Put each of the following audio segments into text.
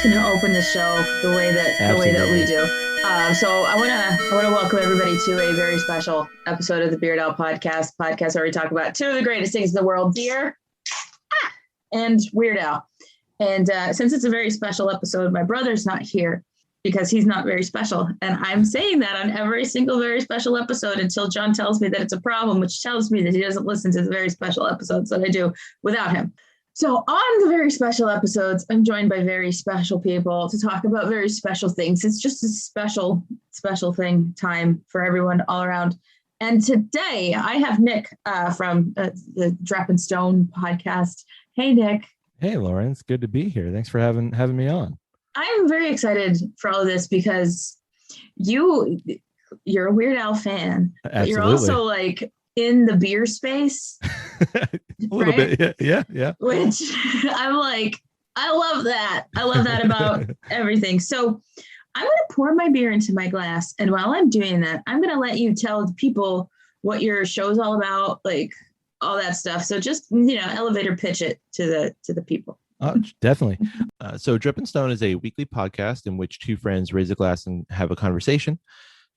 just going to open the show the way that we do. So I want to welcome everybody to a very special episode of the GenerAL podcast where we talk about two of the greatest things in the world, beer and Weird Al. And since it's a very special episode, my brother's not here because he's not very special. And I'm saying that on every single very special episode until John tells me that it's a problem, which tells me that he doesn't listen to the very special episodes that I do without him. So on the very special episodes, I'm joined by very special people to talk about very special things. It's just a special time for everyone all around. And today I have Nick from the Drep and Stone Podcast. Hey, Nick. Hey, Lauren. It's good to be here. Thanks for having me on. I'm very excited for all of this because you're a Weird Al fan. Absolutely. But you're also like in the beer space. A little bit. Yeah. Which I'm like, I love that. I love that about everything. So I'm going to pour my beer into my glass. And while I'm doing that, I'm going to let you tell people what your show's all about, like all that stuff. So just, elevator pitch it to the people. Oh, definitely. So Drep and Stone is a weekly podcast in which two friends raise a glass and have a conversation.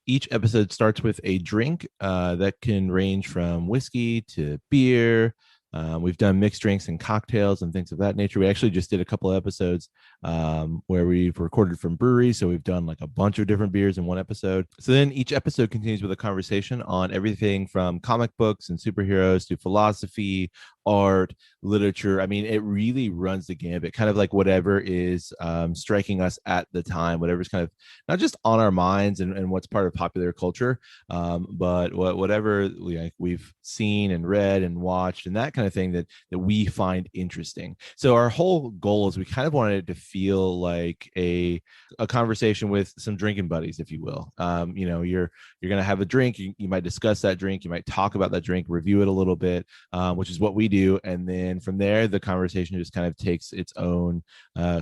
Each episode starts with a drink that can range from whiskey to beer. We've done mixed drinks and cocktails and things of that nature. We actually just did a couple of episodes where we've recorded from breweries. So we've done like a bunch of different beers in one episode. So then each episode continues with a conversation on everything from comic books and superheroes to philosophy, art, literature. I mean, it really runs the gambit, kind of like whatever is striking us at the time, whatever's kind of not just on our minds and what's part of popular culture, but whatever we've seen and read and watched and that kind of thing that we find interesting. So our whole goal is we kind of wanted it to feel like a conversation with some drinking buddies, if you will. You're going to have a drink. You might discuss that drink. You might talk about that drink, review it a little bit, which is what we do. And then from there, the conversation just kind of takes its own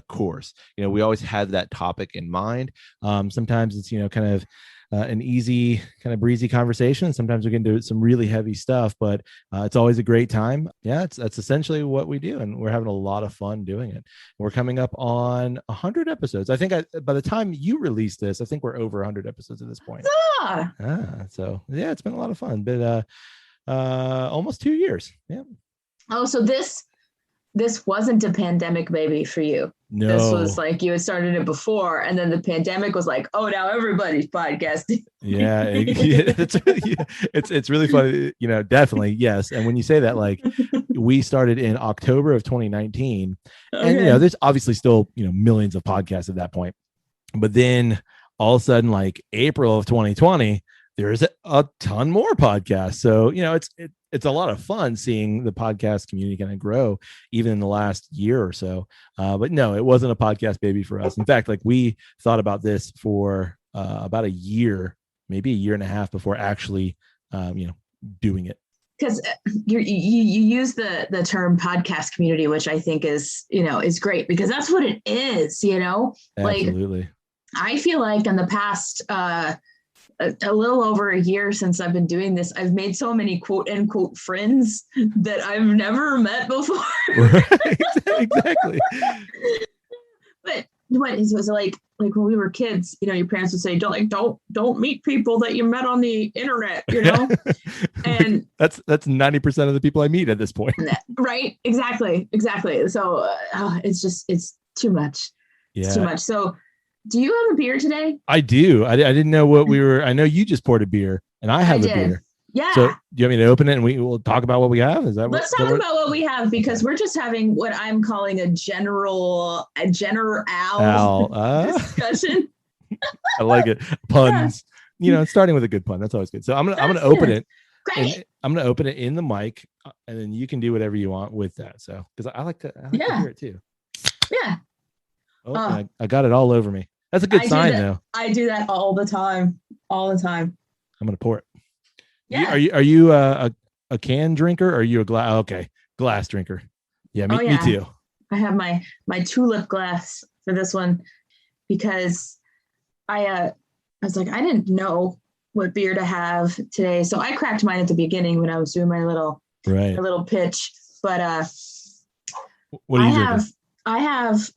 course. We always have that topic in mind. Sometimes it's, kind of an easy, kind of breezy conversation. Sometimes we can do some really heavy stuff, but it's always a great time. Yeah, that's essentially what we do. And we're having a lot of fun doing it. We're coming up on 100 episodes. I think by the time you release this, I think we're over 100 episodes at this point. So yeah, it's been a lot of fun, but almost 2 years. Yeah. Oh, so this wasn't a pandemic baby for you. No. This was like you had started it before, and then the pandemic was like, oh, now everybody's podcasting. Yeah, it's really funny. Definitely, yes. And when you say that, like we started in October of 2019, and there's obviously still millions of podcasts at that point, but then all of a sudden, like April of 2020, there's a ton more podcasts. So it's a lot of fun seeing the podcast community kind of grow even in the last year or so. But no, it wasn't a podcast baby for us. In fact, like we thought about this for about a year, maybe a year and a half before actually, doing it. Because you use the term podcast community, which I think is great because that's what it is, Absolutely. Like, I feel like in the past, a little over a year since I've been doing this, I've made so many quote unquote friends that I've never met before. Right, exactly. But what is was like when we were kids, your parents would say, don't meet people that you met on the internet, and that's 90% of the people I meet at this point. Right. Exactly. So it's too much. Yeah. It's too much. So do you have a beer today? I do. I didn't know what we were. I know you just poured a beer, and I have a beer. Yeah. So do you want me to open it and we will talk about what we have? Let's talk about what we have because we're just having what I'm calling a GenerAL discussion. I like it. Puns. Yeah. Starting with a good pun. That's always good. So I'm gonna open it. Great. I'm gonna open it in the mic, and then you can do whatever you want with that. So because I like to hear it too. Yeah. Oh, I got it all over me. That's a good sign, though. I do that all the time. I'm gonna pour it. Yeah. Are you a can drinker? Or are you a glass drinker? Yeah, me too. I have my tulip glass for this one because I was like, I didn't know what beer to have today, so I cracked mine at the beginning when I was doing my little pitch. But what are you drinking? I have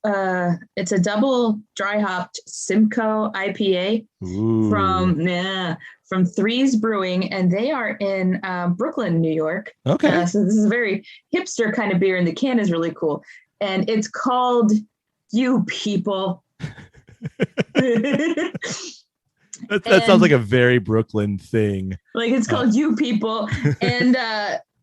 it's a double dry hopped Simcoe IPA from Threes Brewing, and they are in Brooklyn, New York. Okay. So this is a very hipster kind of beer, and the can is really cool. And it's called You People. That sounds like a very Brooklyn thing. Like it's called You People. And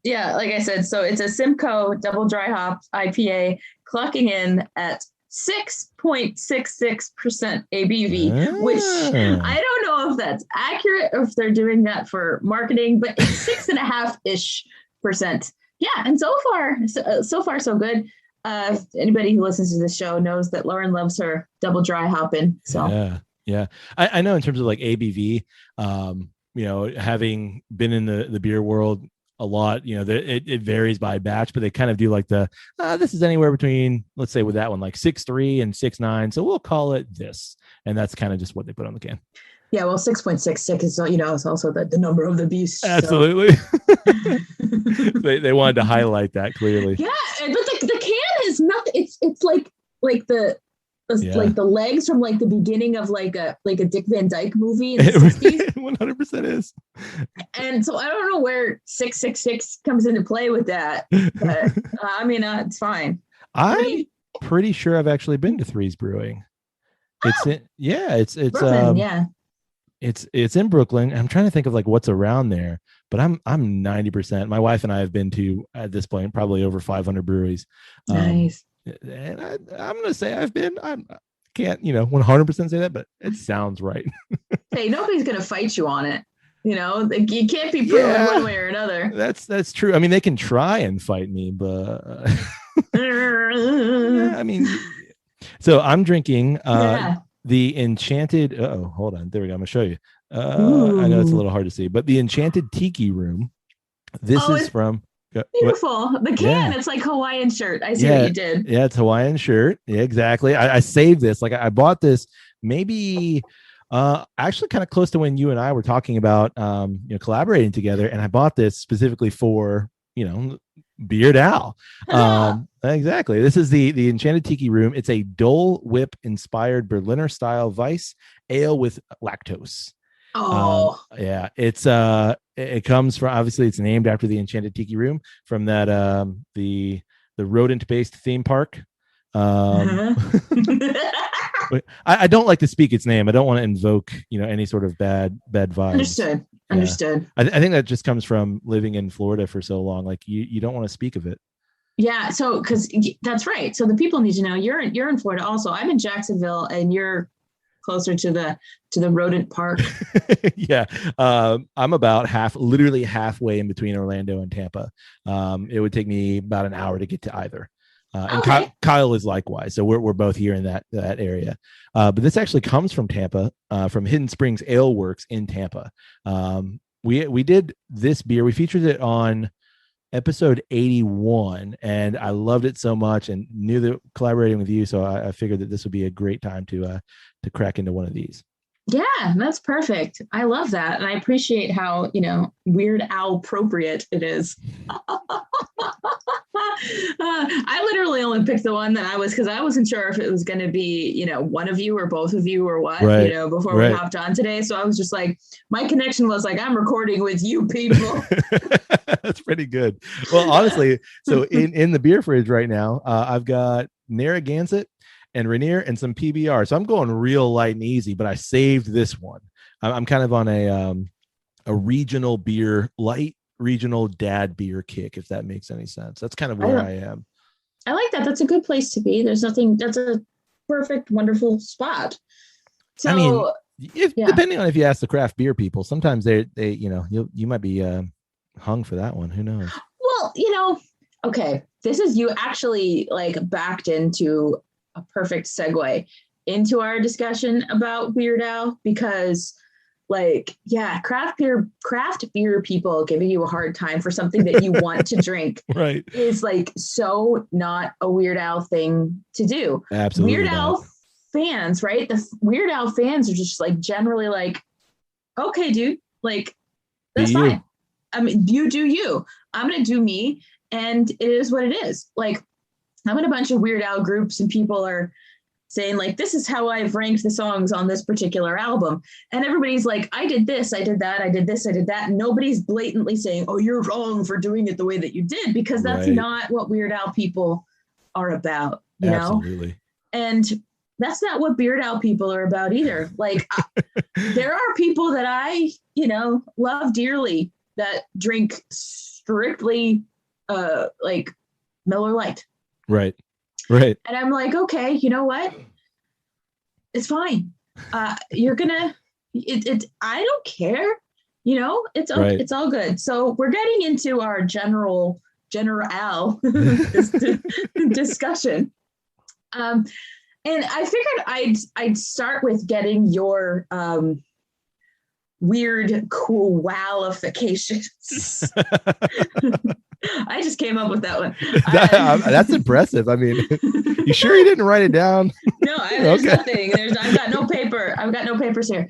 yeah, like I said, so it's a Simcoe double dry hop IPA clocking in at 6.66% ABV, which I don't know if that's accurate or if they're doing that for marketing, but it's 6.5-ish%. Yeah, and so far so good. Anybody who listens to this show knows that Lauren loves her double dry hopping. So yeah. I know in terms of like ABV, having been in the beer world a lot, it varies by batch, but they kind of do like this is anywhere between, let's say with that one, like 6.3 and 6.9. So we'll call it this. And that's kind of just what they put on the can. Yeah, well, 6.66 is, it's also the number of the beast. Absolutely. So. they wanted to highlight that clearly. Yeah, but the can is nothing. It's like the legs from like the beginning of like a Dick Van Dyke movie in the 60s. 100% is. And so I don't know where 666 comes into play with that, but it's fine. I'm pretty sure I've actually been to Threes Brewing. It's Brooklyn, it's in Brooklyn. I'm trying to think of like what's around there, but I'm 90%. My wife and I have been to, at this point, probably over 500 breweries. Nice. And I'm going to say I've been. I can't 100% say that, but it sounds right. Hey, nobody's going to fight you on it. You can't be proven one way or another. That's true. I mean, they can try and fight me, but so I'm drinking the Enchanted. Hold on. There we go. I'm gonna show you. I know it's a little hard to see, but the Enchanted Tiki Room. This is from beautiful. The can, it's like Hawaiian shirt. I see what you did. Yeah, it's Hawaiian shirt. Yeah, exactly. I saved this. Like I bought this maybe actually kind of close to when you and I were talking about collaborating together, and I bought this specifically for Beard Al. Exactly. This is the Enchanted Tiki Room. It's a Dole Whip inspired Berliner style Weiss ale with lactose. It's it comes from, obviously it's named after the Enchanted Tiki Room from that the rodent based theme park. I don't like to speak its name. I don't want to invoke any sort of bad vibes. Understood. I think that just comes from living in Florida for so long. Like you don't want to speak of it. Yeah. So, because that's right. So the people need to know you're in Florida. Also, I'm in Jacksonville, and you're closer to the rodent park. Yeah. I'm about literally halfway in between Orlando and Tampa. It would take me about an hour to get to either. And Kyle is likewise. So we're both here in that area. But this actually comes from Tampa, from Hidden Springs Ale Works in Tampa. We did this beer. We featured it on episode 81, and I loved it so much and knew that collaborating with you. So I figured that this would be a great time to crack into one of these. Yeah, that's perfect. I love that. And I appreciate how, Weird Al appropriate it is. I literally only picked the one that because I wasn't sure if it was going to be, one of you or both of you or what, before we hopped on today. So I was just like, my connection was like, I'm recording with you people. That's pretty good. Well, honestly, so in the beer fridge right now, I've got Narragansett and Rainier and some PBR. So I'm going real light and easy, but I saved this one. I'm kind of on a regional beer, light regional dad beer kick, if that makes any sense. That's kind of where I am. I like that. That's a good place to be. That's a perfect, wonderful spot. So, I mean, depending on if you ask the craft beer people, sometimes they you might be hung for that one. Who knows? Well, okay. This is you actually like backed into a perfect segue into our discussion about Weird Al, because craft beer people giving you a hard time for something that you want to drink right is like so not a Weird Al thing to do. Absolutely. Weird Al fans, right? The Weird Al fans are just like generally like, okay, dude, like that's fine. I mean, you do you. I'm gonna do me, and it is what it is. Like, I'm in a bunch of Weird Al groups and people are saying like, this is how I've ranked the songs on this particular album. And everybody's like, I did this, I did that, I did this, I did that. And nobody's blatantly saying, oh, you're wrong for doing it the way that you did, because that's not what Weird Al people are about, you Absolutely. know? And that's not what Weird Al people are about either. Like there are people that I, love dearly that drink strictly like Miller Lite. Right. And I'm like, okay, you know what? It's fine. You're gonna, I don't care. It's all good. So we're getting into our GenerAL discussion. And I figured I'd start with getting your weird qualifications. I just came up with that one. That's impressive. I mean, you sure you didn't write it down? No, there's nothing. I've got no paper. I've got no papers here.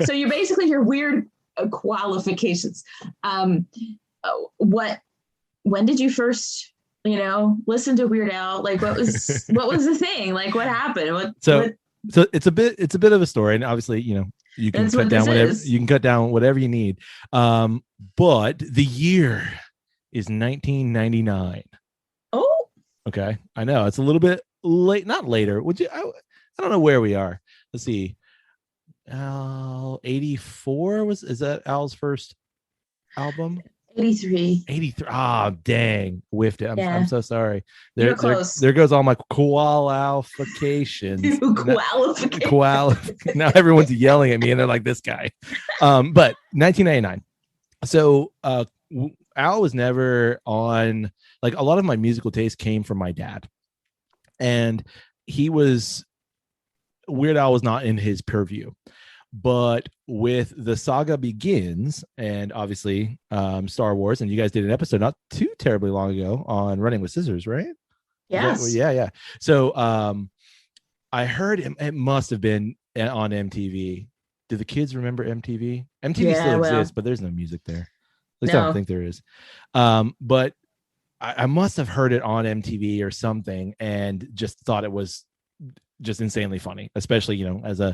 So you're basically your weird qualifications. When did you first, listen to Weird Al? Like, what was the thing? Like, what happened? So it's a bit of a story, and obviously, you can cut down whatever you need. But the year is 1999. Oh, okay. I know it's a little bit late, not later. Would you? I don't know where we are. Let's see. 84 is that Al's first album? 83. Ah, dang, whiffed it. I'm so sorry. You're close. There goes all my qualifications. Now everyone's yelling at me, and they're like, "This guy." But 1999. So Al was never on. Like, a lot of my musical taste came from my dad, and Weird Al was not in his purview. But with The Saga Begins, and obviously Star Wars, and you guys did an episode not too terribly long ago on Running with Scissors, right? Yes. Yeah. So I heard it must have been on MTV. Do the kids remember MTV? MTV still exists, but there's no music there. At least I don't think there is. But I must have heard it on MTV or something, and just thought it was just insanely funny, especially as a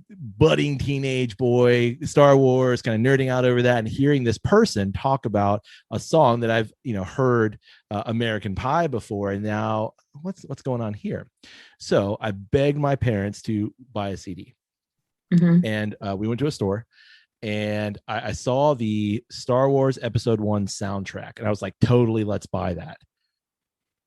budding teenage boy. Star Wars, kind of nerding out over that, and hearing this person talk about a song that I've heard, American Pie, before, and now what's going on here? So I begged my parents to buy a CD, and we went to a store, and I saw the Star Wars Episode 1 soundtrack, and I was like, totally, let's buy that.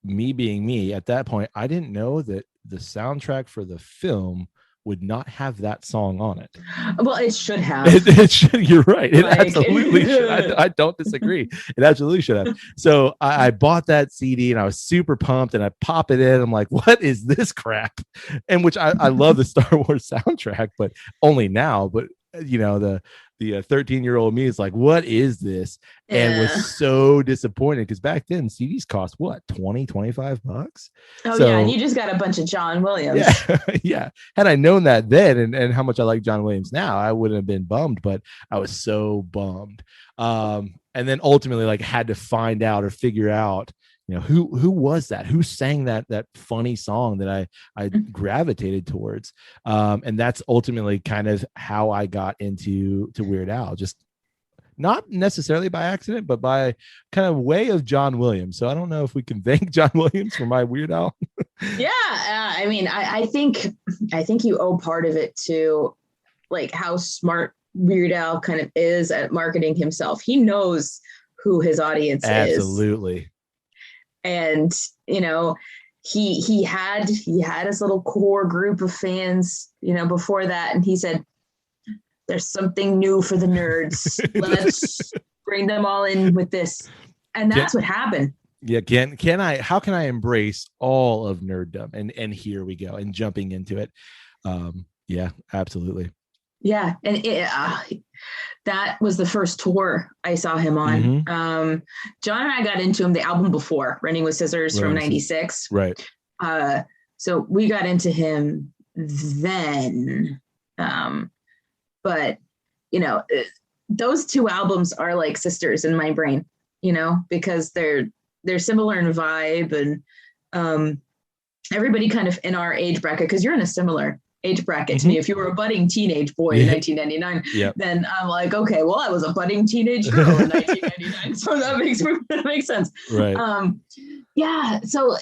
Me being me, at that point, I didn't know that the soundtrack for the film would not have that song on it. Well, it should have. It should. You're right. It absolutely should. I don't disagree. It absolutely should have. So I bought that CD, and I was super pumped, and I pop it in. I'm like, what is this crap? And which I love the Star Wars soundtrack, but only now. But the 13-year-old me is like, what is this? And was so disappointed, because back then CDs cost what, $20-$25? And you just got a bunch of John Williams. Yeah. Had I known that then, and how much I like John Williams now, I wouldn't have been bummed, but I was so bummed. And then ultimately had to find out or figure out who was that, who sang that funny song that I gravitated towards, and that's ultimately kind of how I got into Weird Al, just not necessarily by accident, but by kind of way of John Williams. So I don't know if we can thank John Williams for my Weird Al. I mean, I think you owe part of it to like how smart Weird Al kind of is at marketing himself. He knows who his audience is. Absolutely. And he had his little core group of fans before that, and he said, there's something new for the nerds. Let's bring them all in with this. And that's what happened. Yeah. How can I embrace all of nerddom? And here we go, and jumping into it. Yeah, absolutely. Yeah. And that was the first tour I saw him on. John and I got into him the album before, Running with Scissors, from 96. Right. So we got into him then. But those two albums are like sisters in my brain, because they're they're similar in vibe, and everybody kind of in our age bracket, because you're in a similar age bracket to me. If you were a budding teenage boy in 1999, then I'm like, okay, well, I was a budding teenage girl in 1999, so that makes sense. Right. Yeah. So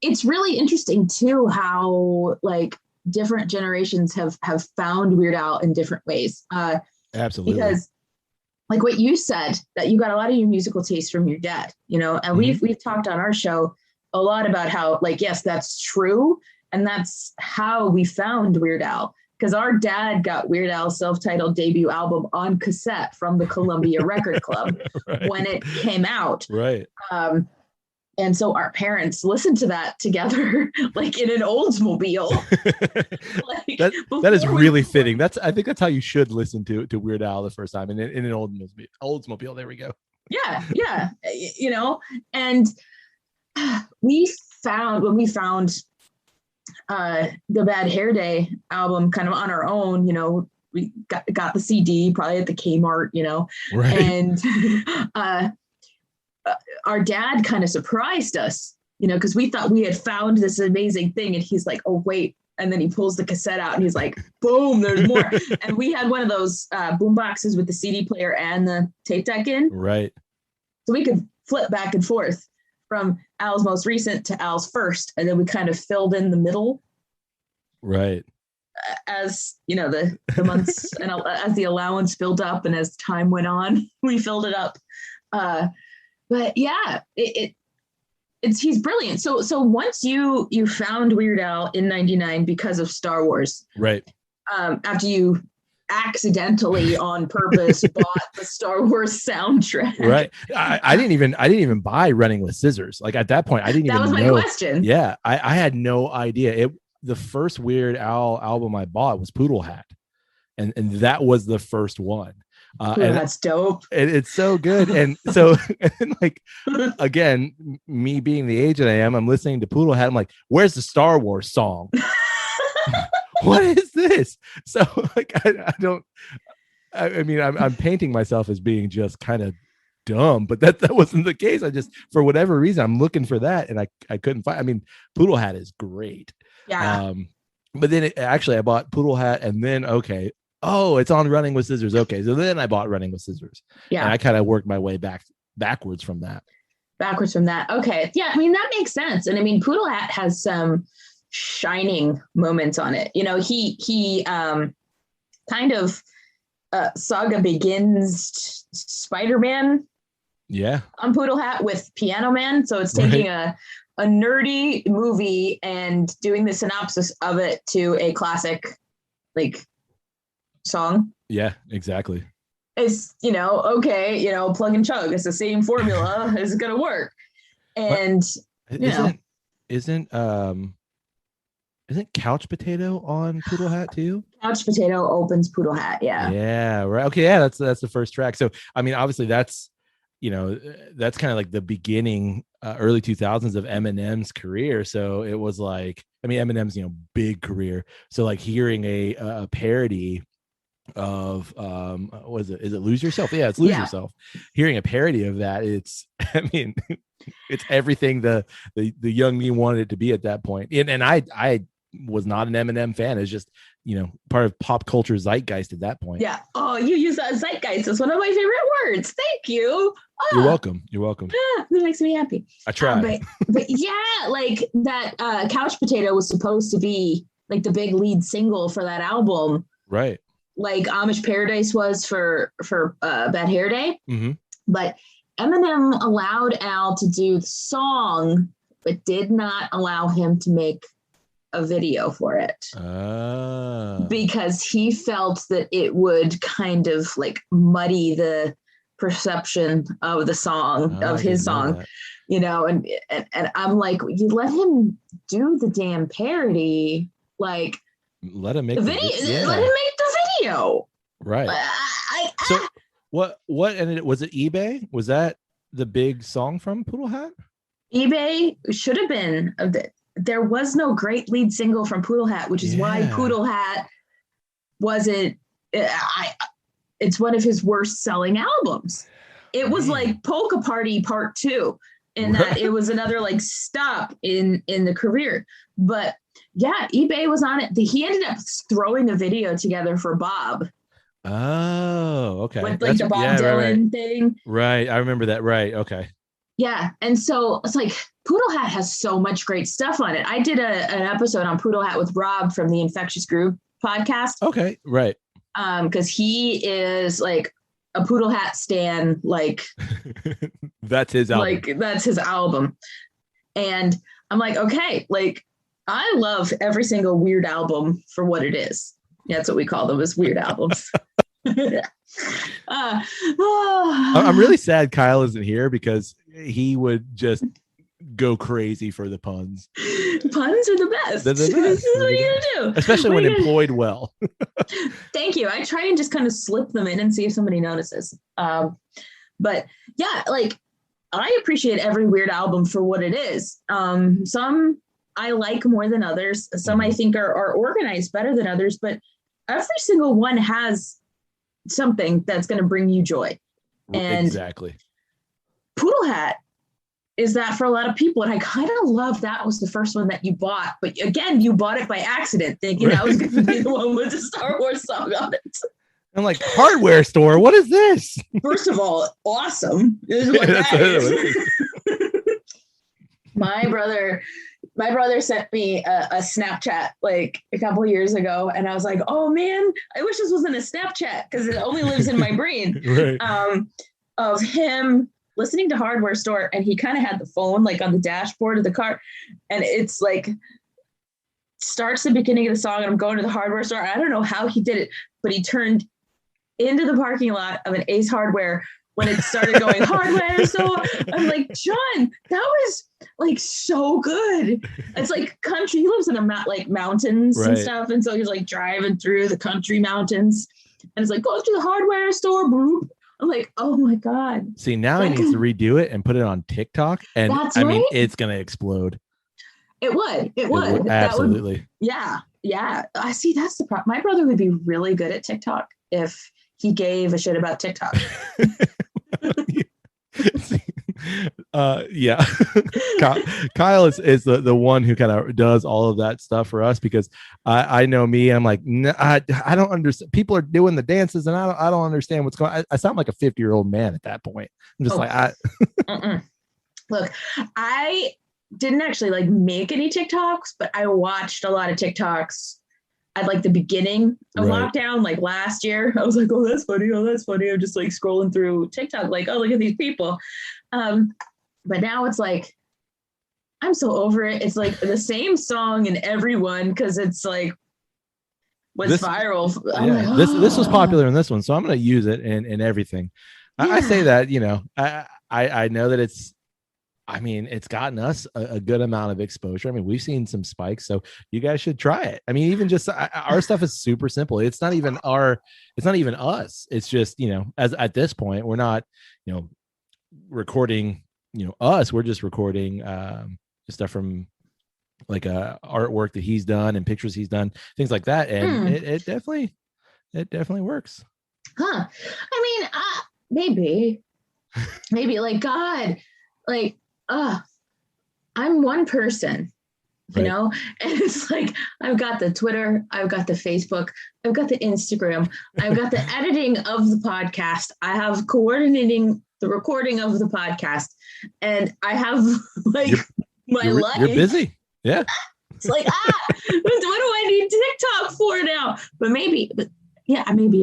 it's really interesting too how like different generations have found Weird Al in different ways. Absolutely. Because like what you said, that you got a lot of your musical taste from your dad, you know, and we've talked on our show a lot about how, like, yes, that's true. And that's how we found Weird Al, because our dad got Weird Al's self-titled debut album on cassette from the Columbia Record Club when it came out. Right. And so our parents listened to that together, like in an Oldsmobile. Like, that is really fitting. I think that's how you should listen to Weird Al the first time, in an Oldsmobile. There we go. Yeah. You know, and when we found the Bad Hair Day album kind of on our own, you know, we got the CD probably at the Kmart, you know, and our dad kind of surprised us, you know, because we thought we had found this amazing thing, and he's like, oh wait, and then he pulls the cassette out and he's like, boom, there's more. And we had one of those boom boxes with the CD player and the tape deck in, right, so we could flip back and forth from Al's most recent to Al's first, and then we kind of filled in the middle, right, as you know, the months and as the allowance built up and as time went on, we filled it up. But yeah, he's brilliant. So once you found Weird Al in '99 because of Star Wars, right? After you accidentally on purpose bought the Star Wars soundtrack, right? I didn't even buy Running with Scissors. Like at that point, I didn't even know. That was my question. Yeah, I had no idea. The first Weird Al album I bought was Poodle Hat, and that was the first one. And that's dope. It's so good. And so, and like, again, me being the age that I am, I'm listening to Poodle Hat. I'm like, where's the Star Wars song? What is this? So like, I mean, I'm painting myself as being just kind of dumb, but that wasn't the case. I just, for whatever reason, I'm looking for that, and I couldn't find. I mean, Poodle Hat is great. Yeah. But then I bought Poodle Hat, and then oh, it's on Running with Scissors. Okay, so then I bought Running with Scissors. Yeah, and I kind of worked my way backwards from that. Okay, yeah. I mean, that makes sense. And I mean, Poodle Hat has some shining moments on it. You know, he kind of saga begins Spider-Man. Yeah. On Poodle Hat with Piano Man. So it's taking a nerdy movie and doing the synopsis of it to a classic, like, song. Yeah, exactly. It's, you know, okay, you know, plug and chug. It's the same formula. Is it gonna work? And isn't Couch Potato on Poodle Hat too? Couch Potato opens Poodle Hat. Yeah, right. Okay, yeah, that's the first track. So I mean, obviously that's, you know, that's kind of like the beginning, early 2000s of Eminem's career. So it was like, I mean, Eminem's, you know, big career. So like hearing a parody of is it Lose Yourself? Yeah, it's Lose Yourself. Hearing a parody of that, it's, I mean, it's everything the young me wanted it to be at that point. And I was not an Eminem fan. It's just, you know, part of pop culture zeitgeist at that point. Yeah. Oh, you use that zeitgeist. It's one of my favorite words. Thank you. You're welcome. That makes me happy. I try. But yeah, like that Couch Potato was supposed to be like the big lead single for that album. Right. Like Amish Paradise was for Bad Hair Day. Mm-hmm. But Eminem allowed Al to do the song, but did not allow him to make a video for it. Because he felt that it would kind of like muddy the perception of the song, of his song, you know, and I'm like, you let him do the damn parody, like let him make the video. Let him make the video. Right. So what and it was it eBay? Was that the big song from Poodle Hat? eBay should have been. There was no great lead single from Poodle Hat, which is why Poodle Hat wasn't. It's one of his worst selling albums. It was like Polka Party Part 2. in that it was another like stop in the career. But yeah, eBay was on it. He ended up throwing a video together for Bob. Oh, okay. With like the Bob Dylan thing. Right. I remember that. Right. Okay. Yeah. And so it's like Poodle Hat has so much great stuff on it. I did an episode on Poodle Hat with Rob from the Infectious Groove podcast. Okay. Right. Because he is like a Poodle Hat stan, like that's his album. Like that's his album. And I'm like, okay, like I love every single Weird album for what it is. Yeah, that's what we call them, is Weird albums. I'm really sad Kyle isn't here because he would just go crazy for the puns. Puns are the best. They're the best. This is what you're gonna do, especially when employed well. Thank you. I try and just kind of slip them in and see if somebody notices. But yeah, like I appreciate every Weird album for what it is. Some I like more than others. Some I think are organized better than others, but every single one has something that's going to bring you joy. And exactly. Poodle Hat is that for a lot of people. And I kind of love that was the first one that you bought. But again, you bought it by accident, thinking that was going to be the one with the Star Wars song on it. I'm like, hardware store, what is this? First of all, awesome. My brother sent me a Snapchat like a couple years ago, and I was like, oh man, I wish this wasn't a Snapchat because it only lives in my brain. Right. Of him listening to Hardware Store, and he kind of had the phone like on the dashboard of the car, and it's like starts the beginning of the song, and I'm going to the hardware store. I don't know how he did it, but he turned into the parking lot of an Ace Hardware when it started going hardware. So I'm like, John, that was like so good. It's like country. He lives in like mountains and stuff. And so he's like driving through the country mountains, and it's like, go to the hardware store. Boop. I'm like, oh my God. See, now he needs to redo it and put it on TikTok. And I mean, it's going to explode. It would. Absolutely. Yeah. I see. That's the problem. My brother would be really good at TikTok if he gave a shit about TikTok. Yeah. Kyle is the one who kind of does all of that stuff for us, because I know me. I'm like, I don't understand. People are doing the dances, and I don't understand what's going on. I sound like a 50-year-old man at that point. I'm just Look, I didn't actually like make any TikToks, but I watched a lot of TikToks at like the beginning of lockdown, like last year. I was like, oh, that's funny. I'm just like scrolling through TikTok, like, oh, look at these people. But now it's like, I'm so over it. It's like the same song in everyone, because it's like what's viral. Yeah, like, this was popular in this one, so I'm going to use it in everything. Yeah. I say that, I know that it's gotten us a good amount of exposure. I mean, we've seen some spikes, so you guys should try it. I mean, even just our stuff is super simple. It's not even us. It's just, as at this point, we're not, recording, us. We're just recording stuff from like artwork that he's done and pictures he's done, things like that. And it definitely works. Huh. I mean, maybe like God, like, I'm one person, and it's like, I've got the Twitter, I've got the Facebook, I've got the Instagram, I've got the editing of the podcast, I have coordinating the recording of the podcast, and I have like my life. You're busy. Yeah. It's like, what do I need TikTok for now? But maybe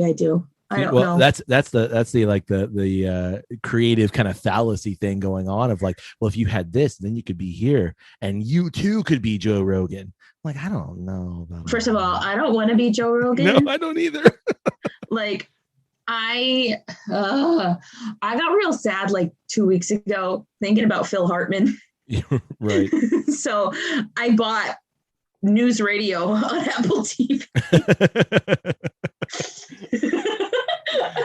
I do. I don't know. That's the like the creative kind of fallacy thing going on of like, well, if you had this, then you could be here, and you too could be Joe Rogan. Like, I don't know about First of all, I don't want to be Joe Rogan. No, I don't either. Like, I got real sad like 2 weeks ago thinking about Phil Hartman. Right. So I bought news radio on Apple TV.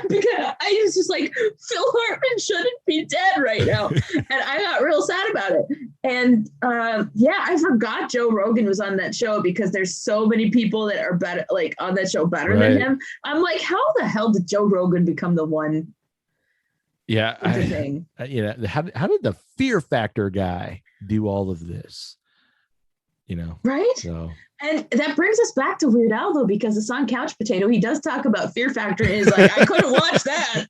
Because I was just like, Phil Hartman shouldn't be dead right now. And I got real sad about it. And I forgot Joe Rogan was on that show, because there's so many people that are better, like on that show better than him. I'm like, how the hell did Joe Rogan become the one? Yeah. thing. How did the Fear Factor guy do all of this? Right? So. And that brings us back to Weird Al, though, because the song Couch Potato, he does talk about Fear Factor. And he's like, I couldn't watch that.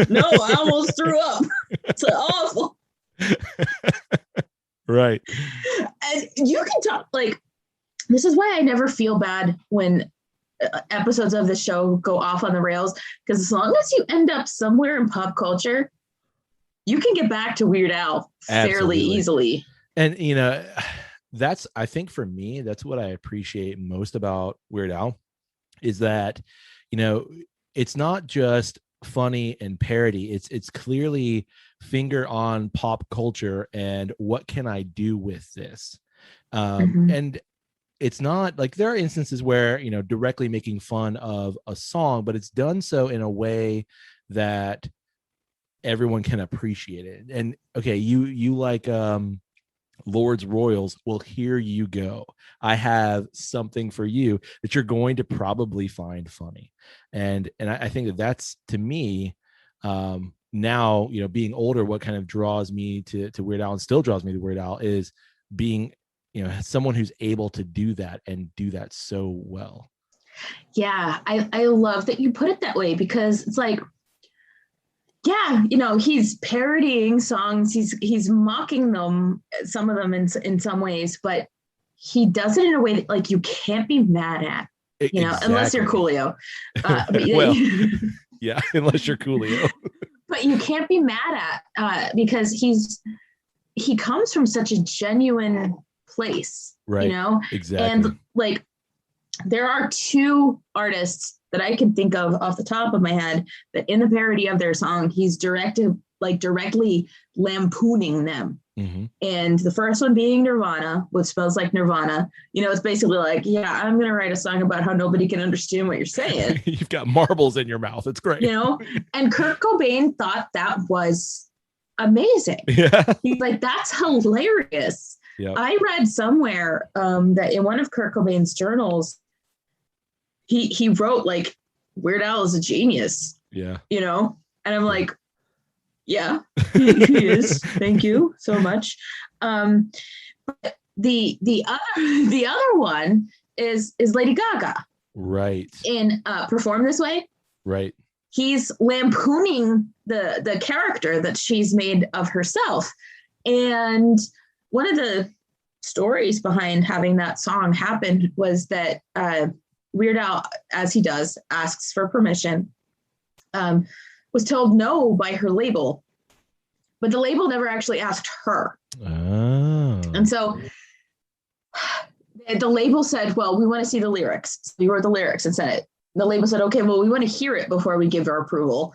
No, I almost threw up. It's awful. Right. And you can talk, like, this is why I never feel bad when episodes of the show go off on the rails, because as long as you end up somewhere in pop culture, you can get back to Weird Al fairly easily. And, I think for me, that's what I appreciate most about Weird Al is that, it's not just funny and parody. It's clearly finger on pop culture and what can I do with this? And it's not like there are instances where, directly making fun of a song, but it's done so in a way that everyone can appreciate it. And okay, you like, Lord's Royals, well, here you go. I have something for you that you're going to probably find funny. And I think that's, to me, now, being older, what kind of draws me to Weird Al and still draws me to Weird Al is being, someone who's able to do that and do that so well. Yeah, I love that you put it that way, because it's like, yeah, he's parodying songs. He's mocking them, some of them in some ways, but he does it in a way that, like, you can't be mad at, Exactly. unless you're Coolio. Well, yeah, unless you're Coolio. But you can't be mad at because he comes from such a genuine place, right? Exactly. And like, there are two artists that I can think of off the top of my head that in the parody of their song, he's directly lampooning them. And the first one being Nirvana, which spells like Nirvana. It's basically like, yeah, I'm going to write a song about how nobody can understand what you're saying. You've got marbles in your mouth. It's great. And Kurt Cobain thought that was amazing. Yeah. He's like, that's hilarious. Yep. I read somewhere that in one of Kurt Cobain's journals, he wrote, like, Weird Al is a genius. Yeah. And I'm like, yeah, he is. Thank you so much. But the other one is Lady Gaga. Right. In Perform This Way. Right. He's lampooning the character that she's made of herself. And one of the stories behind having that song happen was that Weird Al, as he does, asks for permission, was told no by her label, but the label never actually asked her. Oh. And so the label said, well, we want to see the lyrics. So he wrote the lyrics and sent it. The label said, okay, well, we want to hear it before we give our approval.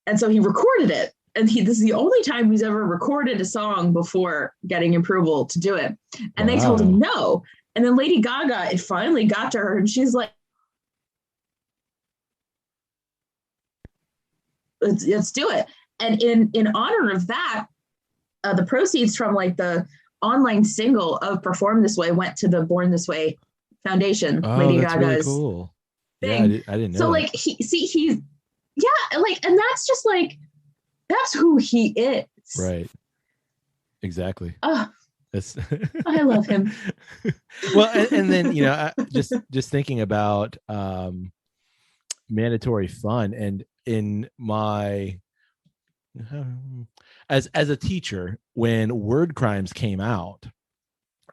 And so he recorded it. And this is the only time he's ever recorded a song before getting approval to do it. And They told him no. And then Lady Gaga, it finally got to her, and she's like, let's do it. And in honor of that, the proceeds from, like, the online single of Perform This Way went to the Born This Way Foundation. Oh, Lady that's Gaga's really cool. thing. Yeah, I didn't know. So, like, he's like, and that's just like, that's who he is. Right. Exactly. I love him. Well, and then, just thinking about mandatory fun, and in my as a teacher, when word crimes came out,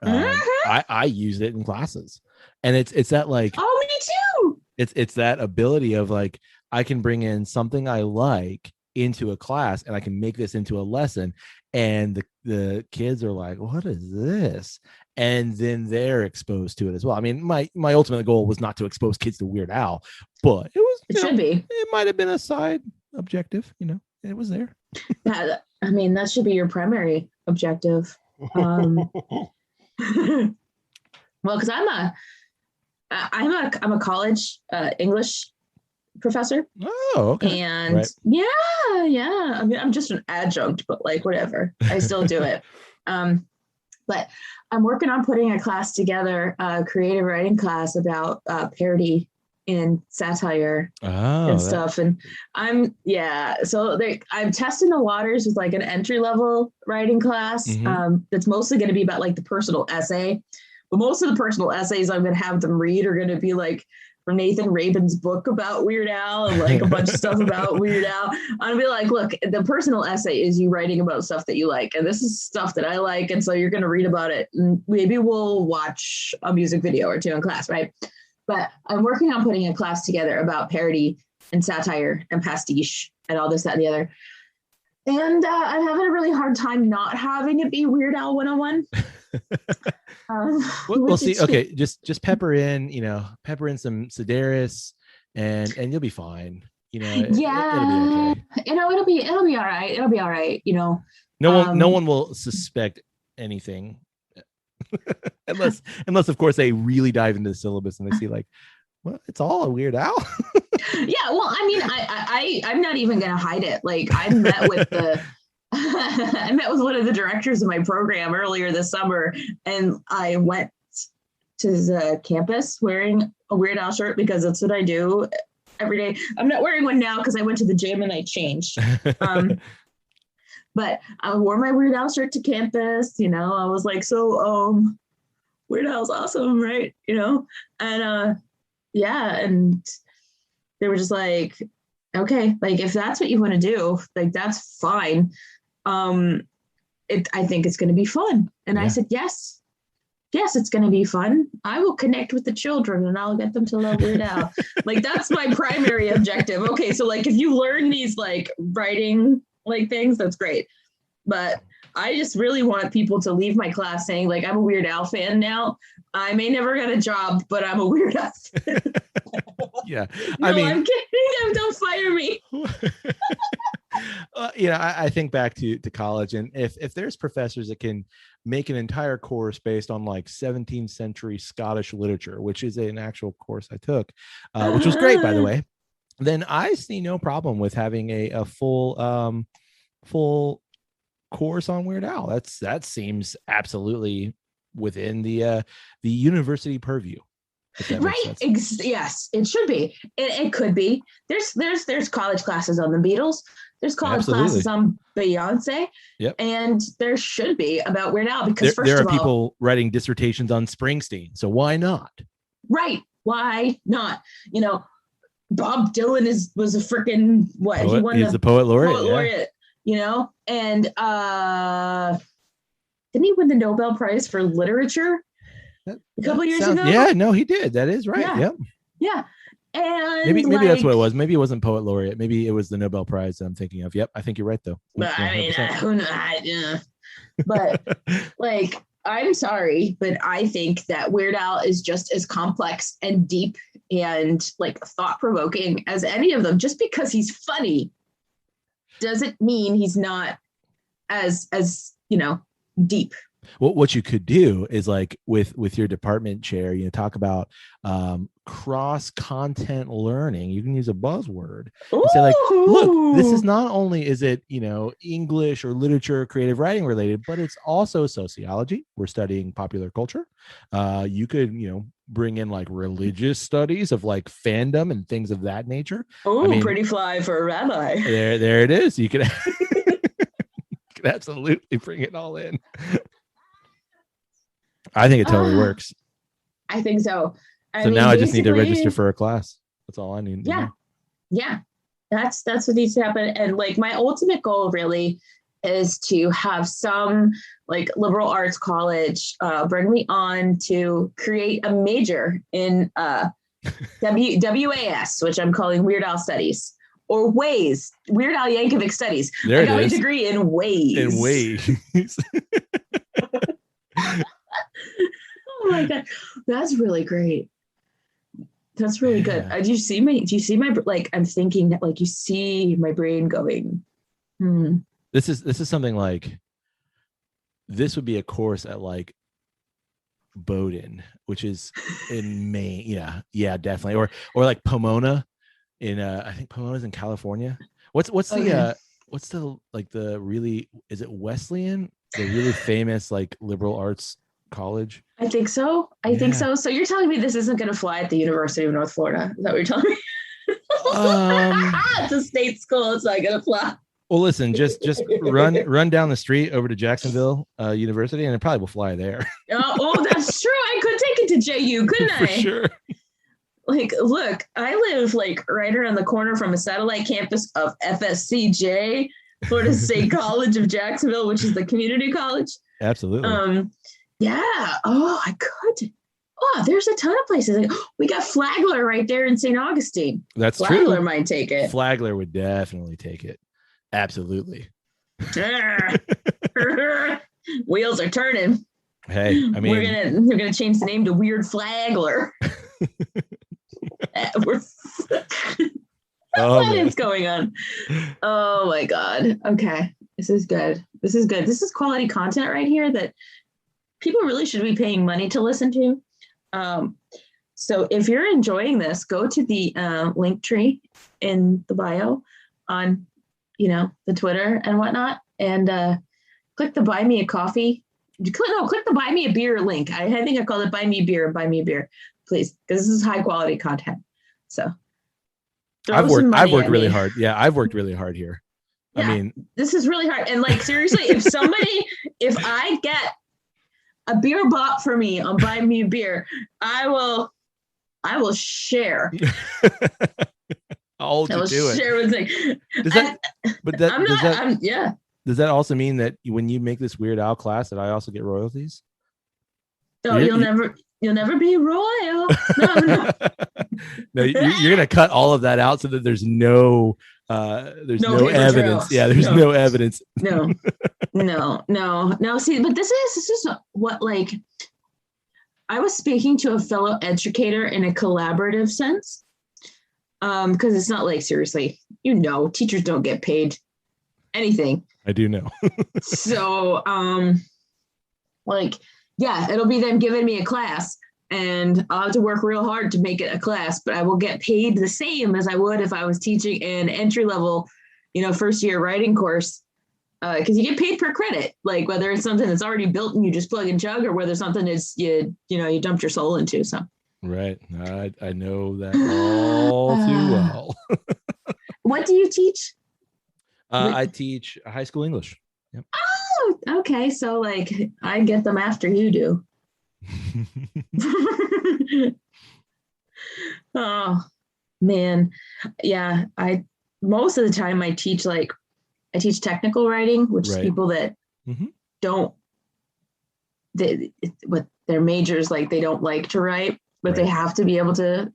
I used it in classes, and it's that, like, oh, me too. It's that ability of, like, I can bring in something I like into a class, and I can make this into a lesson, and the kids are like, what is this? And then they're exposed to it as well. I mean, my ultimate goal was not to expose kids to Weird Al, but it should be. It might have been a side objective, it was there. I mean, that should be your primary objective. Well, because I'm a college English professor. Oh, okay. And right. yeah. I mean, I'm just an adjunct, but, like, whatever. I still do it. But I'm working on putting a class together, a creative writing class about parody and satire Oh, stuff. And I'm testing the waters with like an entry level writing class that's mostly going to be about like the personal essay. But most of the personal essays I'm going to have them read are going to be like from Nathan Rabin's book about Weird Al and like a bunch of stuff about Weird Al. I'll be like, look, the personal essay is you writing about stuff that you like. And this is stuff that I like. And so you're going to read about it. And maybe we'll watch a music video or two in class, right? But I'm working on putting a class together about parody and satire and pastiche and all this, that, and the other. And I'm having a really hard time not having it be Weird Al 101. We'll see. Okay, just pepper in some Sedaris, and you'll be fine. It'll be okay. It'll be all right. It'll be all right. No one will suspect anything, unless of course they really dive into the syllabus and they see like, well, it's all a Weird Al. Yeah, well, I mean, I'm not even gonna hide it. Like I met with one of the directors of my program earlier this summer, and I went to the campus wearing a Weird Al shirt because that's what I do every day. I'm not wearing one now because I went to the gym and I changed. But I wore my Weird Al shirt to campus. I was like, so Weird Al's awesome, right? And and they were just like, okay, like if that's what you want to do, like that's fine. I think it's going to be fun. And I said, yes, it's going to be fun. I will connect with the children and I'll get them to love Weird Al. Like that's my primary objective. Okay. So like, if you learn these like writing like things, that's great. But I just really want people to leave my class saying like, I'm a Weird Al fan now. I may never get a job, but I'm a Weird Al fan. Yeah. No, I'm kidding. Don't fire me. I think back to college, and if there's professors that can make an entire course based on like 17th century Scottish literature, which is an actual course I took, which was great, by the way, then I see no problem with having a full course on Weird Al. That seems absolutely within the university purview. Right. Yes, it should be. It could be. There's college classes on the Beatles. There's college classes on Beyonce. Yep. And there should be about Weird Al because there are people writing dissertations on Springsteen. So why not? Right. Why not? Bob Dylan was a freaking what? Poet. He's the poet laureate. And didn't he win the Nobel Prize for Literature a couple years ago? Yeah, no, he did. That is right. Yeah. Yep. Yeah. And maybe that's what it was. Maybe it wasn't poet laureate. Maybe it was the Nobel Prize that I'm thinking of. Yep, I think you're right though. But who knows? But like, I'm sorry, but I think that Weird Al is just as complex and deep and like thought provoking as any of them. Just because he's funny doesn't mean he's not as deep. Well, what you could do is like with your department chair, talk about cross content learning. You can use a buzzword and say like, look, this is not only is it, English or literature, creative writing related, but it's also sociology. We're studying popular culture. You could, bring in like religious studies of like fandom and things of that nature. Oh, pretty fly for a rabbi. There it is. You could absolutely bring it all in. I think it totally works. I think so. So now I just need to register for a class. That's all I need. Yeah. That's what needs to happen. And like my ultimate goal really is to have some like liberal arts college bring me on to create a major in WAS, which I'm calling Weird Al Studies. Or WAYS, Weird Al Yankovic Studies. I got my degree in WAYS. Oh my God, that's really great. That's really good. Do you see my like? I'm thinking that like you see my brain going. This is something like. This would be a course at like Bowdoin, which is in Maine. Yeah, definitely. Or like Pomona. I think Pomona's in California. What's the like the really, is it Wesleyan, the really famous like liberal arts college. I think so. I think so. So you're telling me this isn't going to fly at the University of North Florida? Is that what you're telling me? It's a state school. It's not going to fly. Well, listen, just run down the street over to Jacksonville University, and it probably will fly there. Oh, that's true. I could take it to JU, couldn't I? For sure. Like, look, I live like right around the corner from a satellite campus of FSCJ, Florida State College of Jacksonville, which is the community college. Absolutely. Yeah. Oh, I could. Oh, there's a ton of places. Like, we got Flagler right there in St. Augustine. That's Flagler true. Flagler might take it. Flagler would definitely take it. Absolutely. Wheels are turning. Hey, I mean, we're gonna change the name to Weird Flagler. What is going on? Oh my God. Okay. This is good. This is quality content right here that people really should be paying money to listen to. So if you're enjoying this, go to the link tree in the bio on, the Twitter and whatnot, and click the buy me a coffee. Click the buy me a beer link. I think I call it buy me a beer and buy me a beer, please, because this is high quality content. So I've worked really hard. Yeah, I've worked really hard here. Yeah, I mean, this is really hard. And like, seriously, if I get a beer bought for me on buy me a beer, I will share. I'll do it. Share with Does that also mean that when you make this Weird Al class that I also get royalties? No, you'll never be royal. No. No, you're gonna cut all of that out so that there's no evidence. Yeah, there's no evidence. No. See, but this is what, like, I was speaking to a fellow educator in a collaborative sense. Because it's not like, seriously, teachers don't get paid anything. I do know. So, it'll be them giving me a class, and I'll have to work real hard to make it a class, but I will get paid the same as I would if I was teaching an entry level, first year writing course. Because you get paid per credit, like whether it's something that's already built and you just plug and chug, or whether something is you dumped your soul into. So. Right. I know that all too well. What do you teach? I teach high school English. Yep. Oh, okay. So like I get them after you do. Oh, man. Yeah. Most of the time I teach technical writing, which is people that don't, with their majors, like they don't like to write. But they have to be able to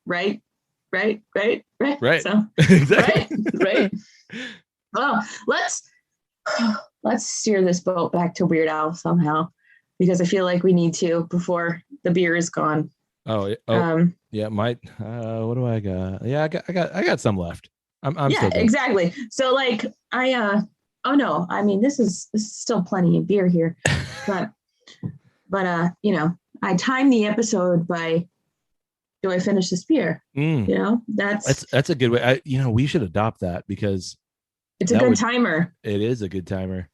write. Right. So, exactly. Right. Well, let's steer this boat back to Weird Al somehow, because I feel like we need to before the beer is gone. Yeah. What do I got? Yeah, I got some left. I'm yeah, exactly. So like this is still plenty of beer here, but I time the episode by, do I finish this beer? That's a good way. We should adopt that, because it's a good timer. It is a good timer.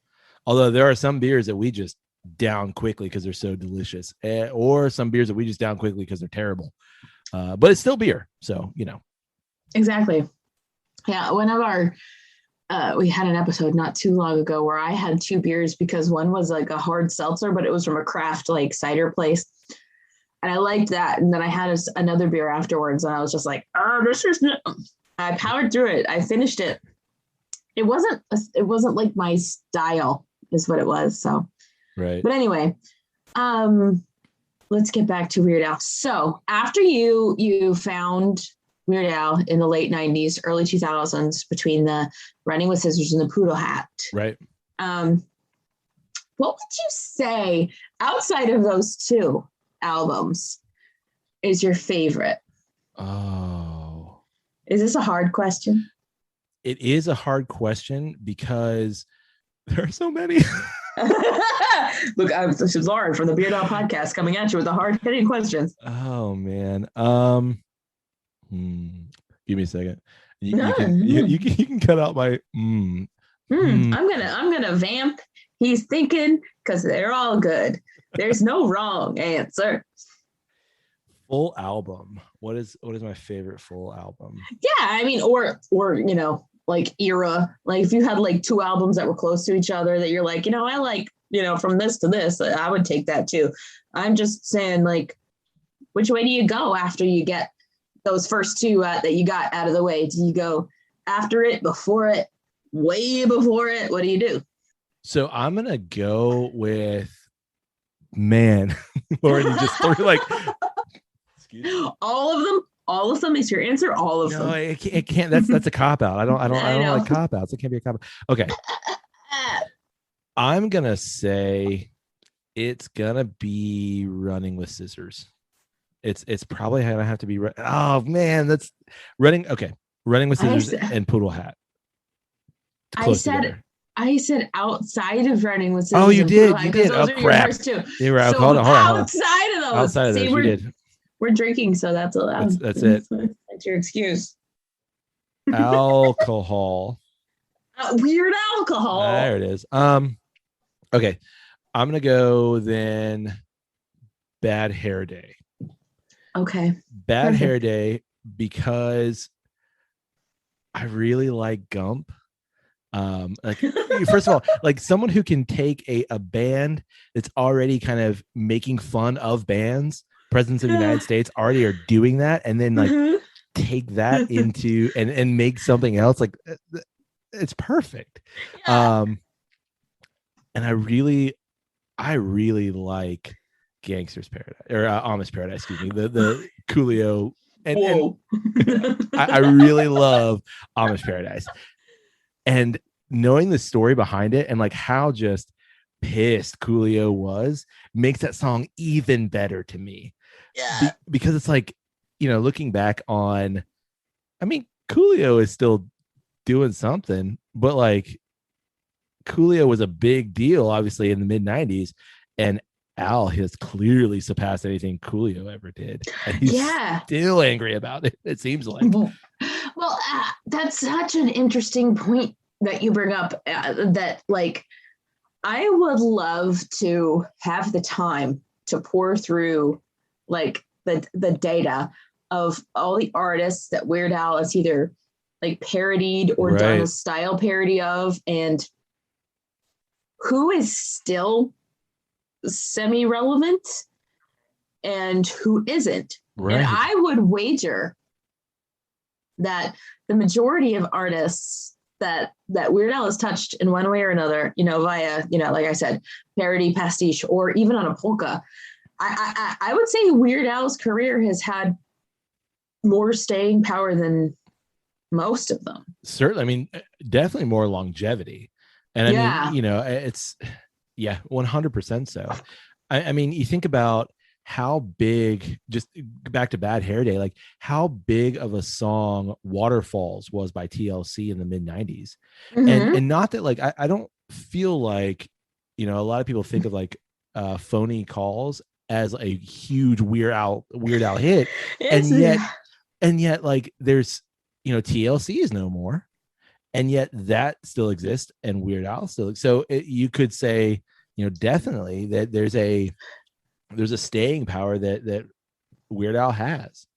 Although there are some beers that we just down quickly because they're so delicious, or some beers that we just down quickly because they're terrible. But it's still beer, so Exactly. Yeah, one of our we had an episode not too long ago where I had two beers because one was like a hard seltzer, but it was from a craft like cider place. And I liked that. And then I had another beer afterwards, and I was just like, I powered through it. I finished it. It wasn't like my style is what it was. So, right. But anyway, let's get back to Weird Al. So after you found Weird Al in the late 90s, early 2000s, between the Running with Scissors and the Poodle Hat. Right. What would you say outside of those two albums is your favorite? Oh. Is this a hard question? It is a hard question because there are so many. Look, this is Lauren from the Beard Al Podcast coming at you with the hard-hitting questions. Oh, man. Give me a second. You can cut out my I'm gonna vamp. He's thinking, because they're all good. There's no wrong answer. Full album. What is my favorite full album? Yeah, I mean, or like era. Like if you had like two albums that were close to each other that you're like, I like, from this to this, I would take that too. I'm just saying, like, which way do you go after you get those first two that you got out of the way? Do you go after it, before it, way before it? What do you do? So I'm gonna go with, man, Lauren, you just threw like all of them is your answer. All of them. No, it can't. That's a cop out. I don't like cop outs. It can't be a cop out. Okay. I'm gonna say it's gonna be Running with Scissors. It's probably gonna have to be. Oh man, that's running. Okay, Running with Scissors and Poodle Hat. I said outside of Running with Scissors. Oh, you did. You did. Those oh crap! You were hold on. Outside of those. Outside of those, you did. We're drinking, so that's allowed. That's it. That's your excuse. Alcohol. Weird alcohol. There it is. Okay, I'm gonna go then. Bad Hair Day. Okay. Bad Hair Day, because I really like Gump. Like, first of all, like someone who can take a band that's already kind of making fun of bands. Presidents of the United States already are doing that, and then like take that into and make something else. Like, it's perfect. Yeah. And I really like Gangster's Paradise, or Amish Paradise, excuse me, the Coolio, and I really love Amish Paradise, and knowing the story behind it and like how just pissed Coolio was makes that song even better to me. Yeah, because it's like, looking back on, I mean, Coolio is still doing something, but like Coolio was a big deal, obviously, in the mid 90s, and Al has clearly surpassed anything Coolio ever did. And he's still angry about it, it seems like. Well, that's such an interesting point that you bring up, that like, I would love to have the time to pour through like the data of all the artists that Weird Al has either like parodied or done a style parody of, and who is still semi-relevant and who isn't. Right. And I would wager that the majority of artists that Weird Al has touched in one way or another, via, like I said, parody, pastiche, or even on a polka, I would say Weird Al's career has had more staying power than most of them. Certainly. I mean, definitely more longevity. And I mean, it's 100% so. I mean, you think about how big, just back to Bad Hair Day, like how big of a song Waterfalls was by TLC in the mid 90s. And not that, like, I don't feel like, a lot of people think of like Phony Calls as a huge Weird Al hit. and yet like there's, TLC is no more, and yet that still exists, and Weird Al still. So you could say, definitely that there's a staying power that Weird Al has.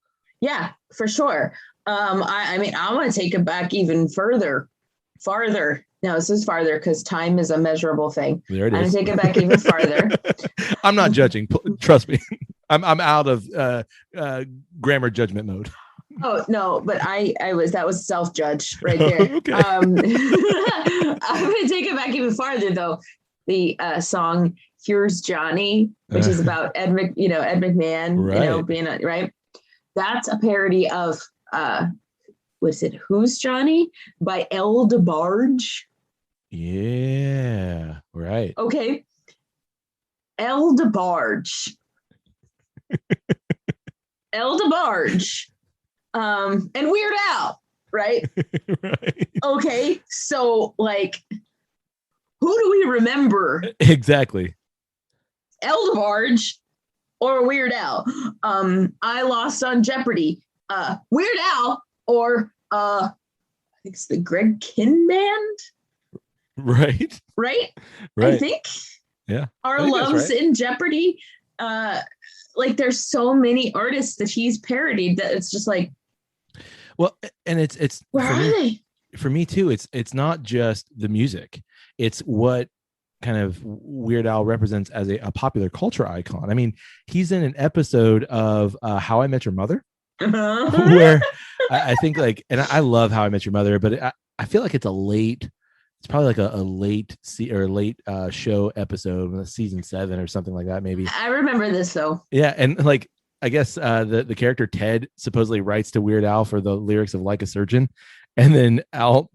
Yeah, for sure. I mean, I want to take it back even farther. No, this is farther because time is a measurable thing. There it is. I'm going to take it back even farther. I'm not judging. Trust me. I'm out of grammar judgment mode. Oh no, but that was self-judge right there. Okay. I'm going to take it back even farther though. The song "Here's Johnny," which is about Ed McMahon, being right. That's a parody of was it "Who's Johnny" by El DeBarge. Yeah, right. Okay, El DeBarge. El DeBarge. And Weird Al, right? Right. Okay, so like, who do we remember? Exactly. El DeBarge or Weird Al? I Lost on Jeopardy. Weird Al or I think it's the Greg Kinn Band. Right. I think. Yeah. Our love's in jeopardy. Like there's so many artists that he's parodied that it's just like, well, and it's where are they? For me too, it's not just the music. It's what kind of Weird Al represents as a popular culture icon. I mean, he's in an episode of How I Met Your Mother, where I think like, and I love How I Met Your Mother, but I feel like it's probably like a late show episode, season 7 or something like that. Maybe I remember this though. Yeah, and like I guess the character Ted supposedly writes to Weird Al for the lyrics of Like a Surgeon, and then Al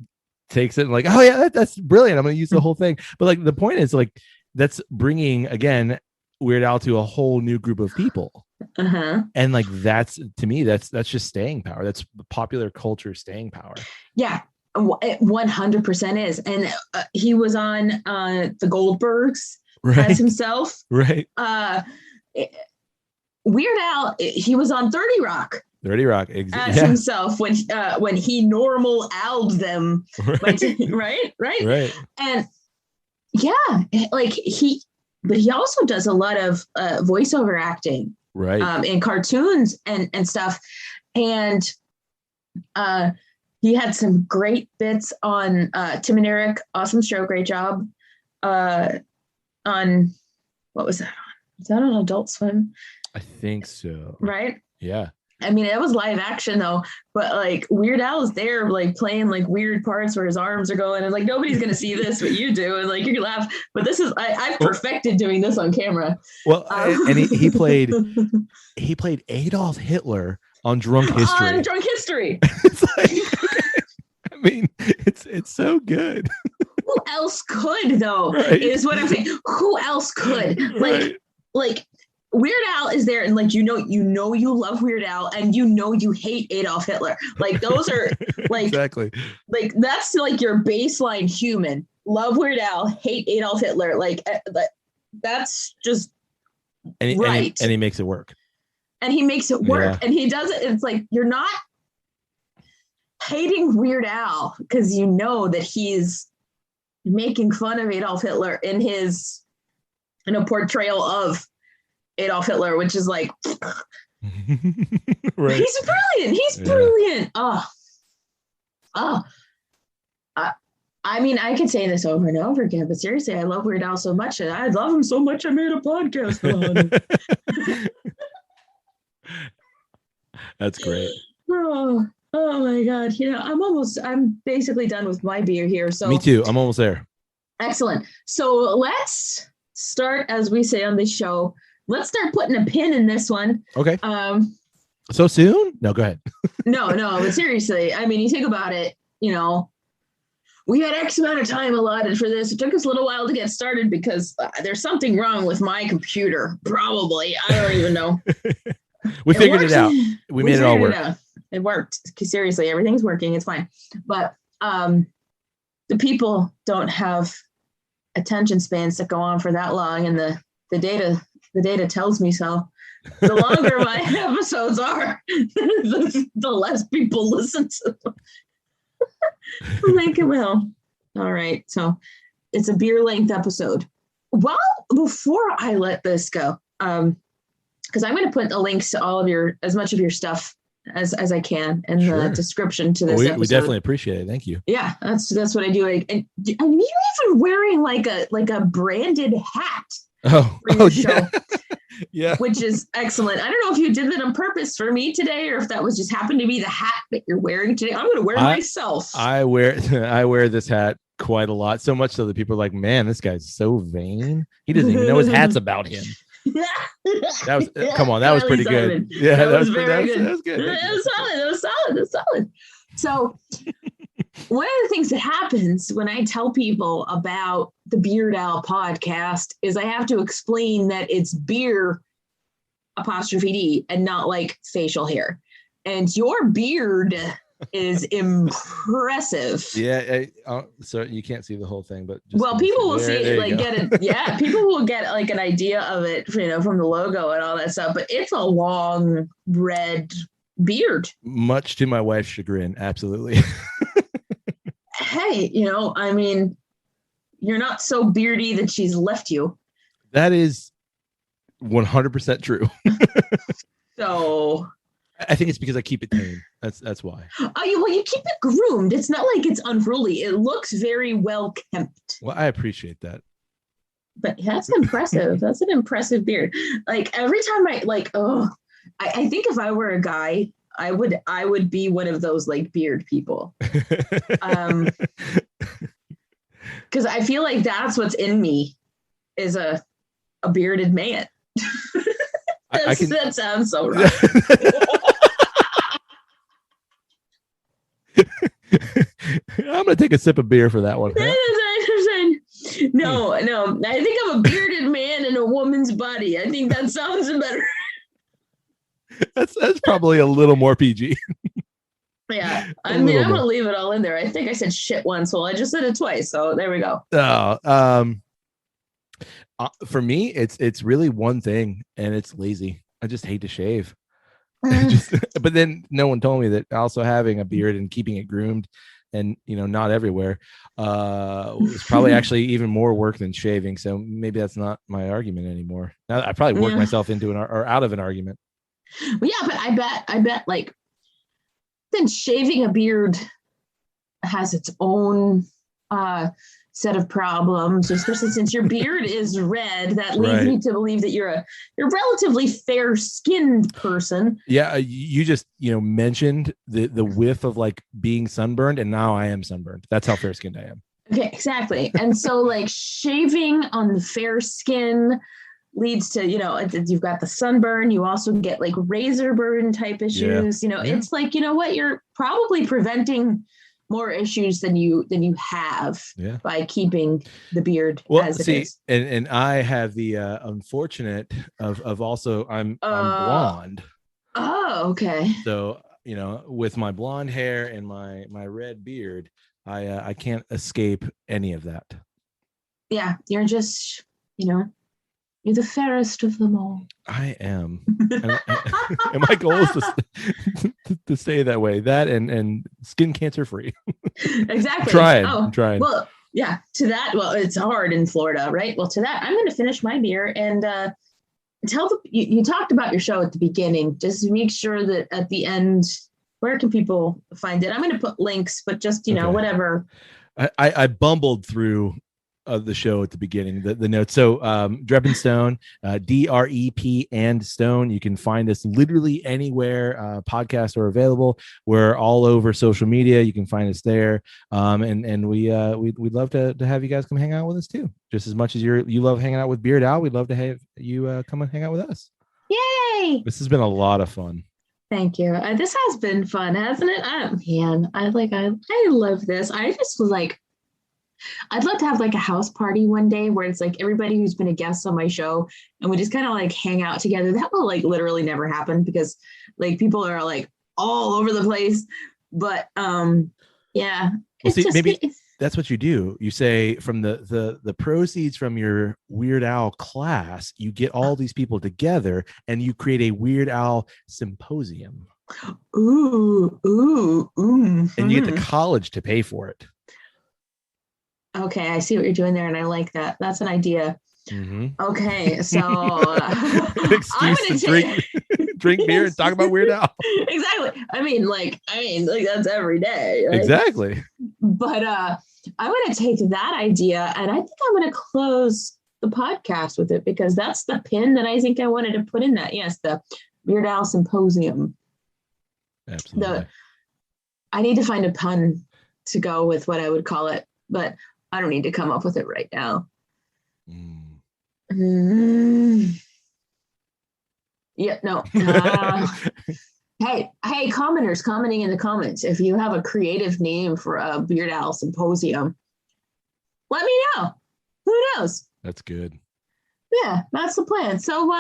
takes it and like, oh yeah, that's brilliant. I'm going to use the whole thing. But like the point is like that's bringing again Weird Al to a whole new group of people. And like that's, to me, that's just staying power. That's popular culture staying power. Yeah, 100% is. And he was on the Goldbergs as himself. Right. Weird Al, he was on 30 Rock. 30 Rock as himself when he normal Al'd them. Right. And yeah, like he also does a lot of voiceover acting. Right. In cartoons and stuff. And he had some great bits on Tim and Eric. Awesome show. Great job. On what was that on? Is that on Adult Swim? I think so. Right. Yeah. I mean, it was live action though, but like Weird Al is there, like playing like weird parts where his arms are going, and like nobody's gonna see this, but you do, and like you can laugh. But this is I've perfected doing this on camera. Well, and he played Adolf Hitler on Drunk History. On Drunk History. It's like, okay. I mean, it's so good. Who else could though? Right. Is what I'm saying. Who else could? Like Weird Al is there, and like you love Weird Al, and you hate Adolf Hitler. Like those are like exactly like that's like your baseline human. Love Weird Al, hate Adolf Hitler. Like that's just right. And he makes it work. And he makes it work, and he does it. It's like you're not hating Weird Al because you know that he's making fun of Adolf Hitler in a portrayal of Adolf Hitler, which is like, right. He's brilliant. He's brilliant. I mean, I could say this over and over again, but seriously, I love Weird Al so much, and I love him so much I made a podcast on it. That's great. Oh my God. I'm basically done with my beer here. So me too. I'm almost there. Excellent. So let's start, as we say on this show, let's start putting a pin in this one. Okay. So soon? No, go ahead. No, but seriously, I mean, you think about it, we had X amount of time allotted for this. It took us a little while to get started because there's something wrong with my computer. Probably. I don't even know. We figured it out. We made it all work. It worked. Seriously, everything's working. It's fine. But the people don't have attention spans that go on for that long, and the data tells me so. The longer my episodes are, the less people listen to them. Well, all right. So it's a beer length episode. Well, before I let this go, because I'm going to put the links to all of as much of your stuff as I can in the description to this episode. We definitely appreciate it. Thank you. Yeah, that's what I do. And you're even wearing like a branded hat. Yeah. Yeah. Which is excellent. I don't know if you did that on purpose for me today, or if that was just happened to be the hat that you're wearing today. I'm going to wear it myself. I wear this hat quite a lot, so much so that people are like, man, this guy's so vain. He doesn't even know his hat's about him. That was pretty good. Yeah, that was very good. That was good. That was solid. So one of the things that happens when I tell people about the Beard Al podcast is I have to explain that it's beer ' and not like facial hair. And your beard is impressive. Yeah. So you can't see the whole thing, but people will see it, like get it. Yeah, people will get like an idea of it, from the logo and all that stuff. But it's a long red beard. Much to my wife's chagrin, absolutely. Hey, I mean, you're not so beardy that she's left you. That is 100% true. So I think it's because I keep it tame. That's why. Well, you keep it groomed. It's not like it's unruly. It looks very well kept. Well, I appreciate that. But that's impressive. That's an impressive beard. Like every time I think if I were a guy, I would be one of those like beard people. Because I feel like that's what's in me is a bearded man. That sounds so right. I'm gonna take a sip of beer for that one. No, I think I'm a bearded man in a woman's body. I think that sounds better. That's probably a little more PG. Yeah, I mean, I'm gonna leave it all in there. I think I said shit once, well, I just said it twice, so there we go. For me, it's really one thing, and it's lazy. I just hate to shave. But then no one told me that also having a beard and keeping it groomed and not everywhere was probably actually even more work than shaving. So maybe that's not my argument anymore. Now I probably worked myself into or out of an argument. Well, yeah, but I bet like then shaving a beard has its own set of problems, especially since your beard is red. That leads me to believe that you're a relatively fair-skinned person. Yeah, you just mentioned the whiff of like being sunburned, and now I am sunburned. That's how fair-skinned I am. Okay, exactly. And so like shaving on the fair skin leads to you've got the sunburn. You also get like razor burn type issues. It's like what you're probably preventing more issues than you have by keeping the beard as it is. And I have the unfortunate of also I'm blonde. Oh, okay. So with my blonde hair and my red beard, I can't escape any of that. Yeah, you're just you're the fairest of them all. I am. And my goal is to stay that way. That and skin cancer free. Exactly. I'm trying. Well, yeah, to that. Well, it's hard in Florida, right? Well, to that, I'm going to finish my beer and you talked about your show at the beginning. Just make sure that at the end, where can people find it? I'm going to put links, but just, whatever. I bumbled through the show at the beginning, the notes. So Drep and Stone, DREP and Stone. You can find us literally anywhere podcasts are available. We're all over social media. You can find us there. And we'd love to have you guys come hang out with us too. Just as much as you love hanging out with Beard Owl, we'd love to have you come and hang out with us. Yay! This has been a lot of fun. Thank you. This has been fun, hasn't it? I love this. I just was like, I'd love to have like a house party one day where it's like everybody who's been a guest on my show and we just kind of like hang out together. That will like literally never happen because like people are like all over the place. But yeah. Well, see, maybe that's what you do. You say from the proceeds from your Weird Al class, you get all these people together and you create a Weird Al symposium. Ooh. And you get the college to pay for it. Okay, I see what you're doing there, and I like that. That's an idea. Mm-hmm. Okay, so an excuse to drink beer and talk about Weird Al. Exactly. I mean, that's every day. Right? Exactly. But I'm going to take that idea, and I think I'm going to close the podcast with it because that's the pin that I think I wanted to put in that. Yes, the Weird Al Symposium. Absolutely. I need to find a pun to go with what I would call it, but I don't need to come up with it right now. Yeah, no. Hey, commenters commenting in the comments. If you have a creative name for a Weird Al Symposium, let me know. Who knows? That's good. Yeah, that's the plan. So,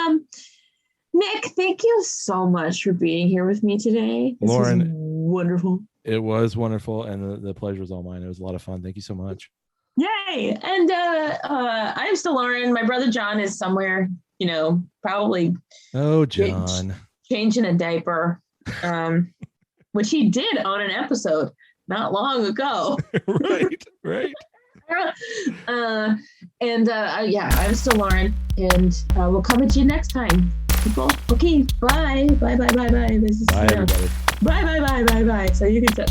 Nick, thank you so much for being here with me today. This Lauren, was wonderful. It was wonderful, and the pleasure was all mine. It was a lot of fun. Thank you so much. Yay! And I'm still Lauren. My brother John is somewhere, probably. Oh, John. Changing a diaper, which he did on an episode not long ago. Right. I'm still Lauren, and we'll come at you next time. People, okay, bye. This is Bye, everybody. Bye. So you can.